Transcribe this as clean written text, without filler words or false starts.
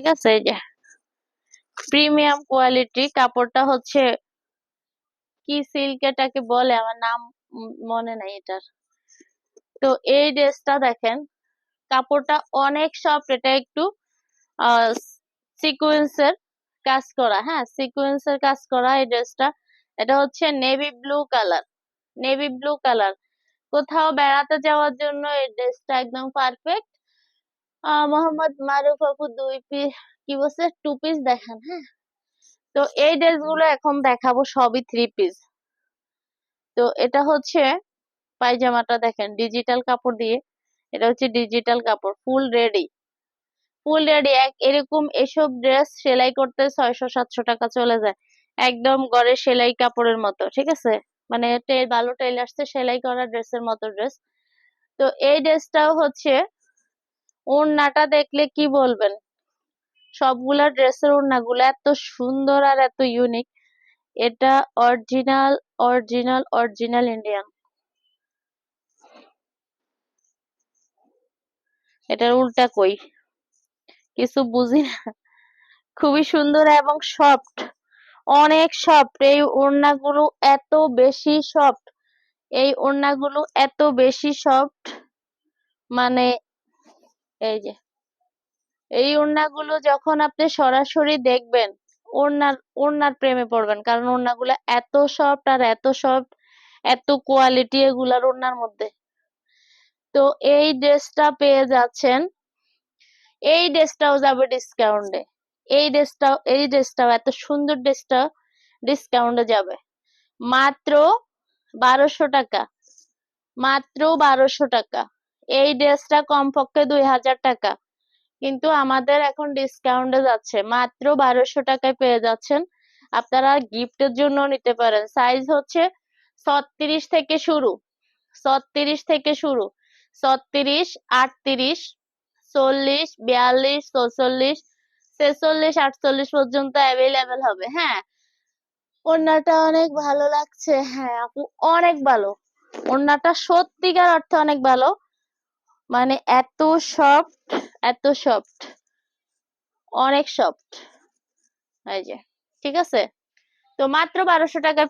ঠিক আছে, এই যে প্রিমিয়াম কোয়ালিটি, কাপড়টা হচ্ছে কি সিল্ক এটাকে বলে, আমার নাম মনে নাই এটার। তো এই ড্রেসটা দেখেন, কাপড়টা অনেক সফট, এটা একটু সিকোয়েন্সের কাজ করা, হ্যাঁ সিকোয়েন্সের কাজ করা এই ড্রেসটা। এটা হচ্ছে navy blue colour, navy blue colour. কোথাও বেড়াতে যাওয়ার জন্য এই ড্রেসটা একদম পারফেক্ট। মোহাম্মদ মারুফ আপু 2 পিস, কি বলছে 2 পিস দেখেন, হ্যাঁ। তো এই ড্রেসগুলো এখন দেখাবো সবই 3 পিস। তো এটা হচ্ছে পায়জামাটা দেখেন ডিজিটাল কাপড় দিয়ে, এটা হচ্ছে ডিজিটাল কাপড়, ফুল রেডি, ফুল রেডি। এরকম এসব ড্রেস সেলাই করতে 600-700 টাকা চলে যায়, একদম ঘরে সেলাই কাপড়ের মতো, ঠিক আছে, মানে ভালো টেইলার্স সেলাই করা ড্রেসের মতো ড্রেস। তো এই ড্রেসটাও হচ্ছে ওড়নাটা দেখলে কি বলবেন, সবগুলা ড্রেসের ওড়নাগুলো এত সুন্দর আর এত ইউনিক। এটা অরিজিনাল অরিজিনাল অরিজিনাল ইন্ডিয়ান, এটার উল্টা কই কিছু বুঝি না। খুবই সুন্দর এবং সফট, অনেক সফট এই ওড়নাগুলো, এত বেশি সফট এই ওড়নাগুলো, এত বেশি সফট, মানে এই যে এই ওড়নাগুলো যখন আপনি সরাসরি দেখবেন, ওড়নার ওড়নার প্রেমে পড়বেন, কারণ ওড়নাগুলো এত সফট আর এত সফট, এত কোয়ালিটি এগুলার ওড়নার মধ্যে। তো এই ড্রেসটা পেয়ে যাচ্ছেন, এই ড্রেসটাও যাবে ডিসকাউন্টে, এই ড্রেসটাও এত সুন্দর ড্রেসটা ডিসকাউন্টে যাবে মাত্র 1200 টাকা, মাত্র 1200 টাকা। এই ড্রেসটা কমপক্ষে 2000 টাকা, কিন্তু আমাদের এখন ডিসকাউন্টে যাচ্ছে, মাত্র 1200 টাকায় পেয়ে যাচ্ছেন। আপনারা গিফটের জন্য নিতে পারেন। সাইজ হচ্ছে 36 থেকে শুরু, 36 থেকে শুরু, 36, 38, 40, 42, 44, 46, 48 পর্যন্ত অ্যাভেলেবেল হবে, হ্যাঁ। ওড়নাটা অনেক ভালো লাগছে, হ্যাঁ আপু অনেক ভালো, ওড়নাটা সত্যিকার অর্থে অনেক ভালো, মানে এত সফট, এত সফট, অনেক সফট, এই যে, ঠিক আছে। তো মাত্র 1200 টাকায়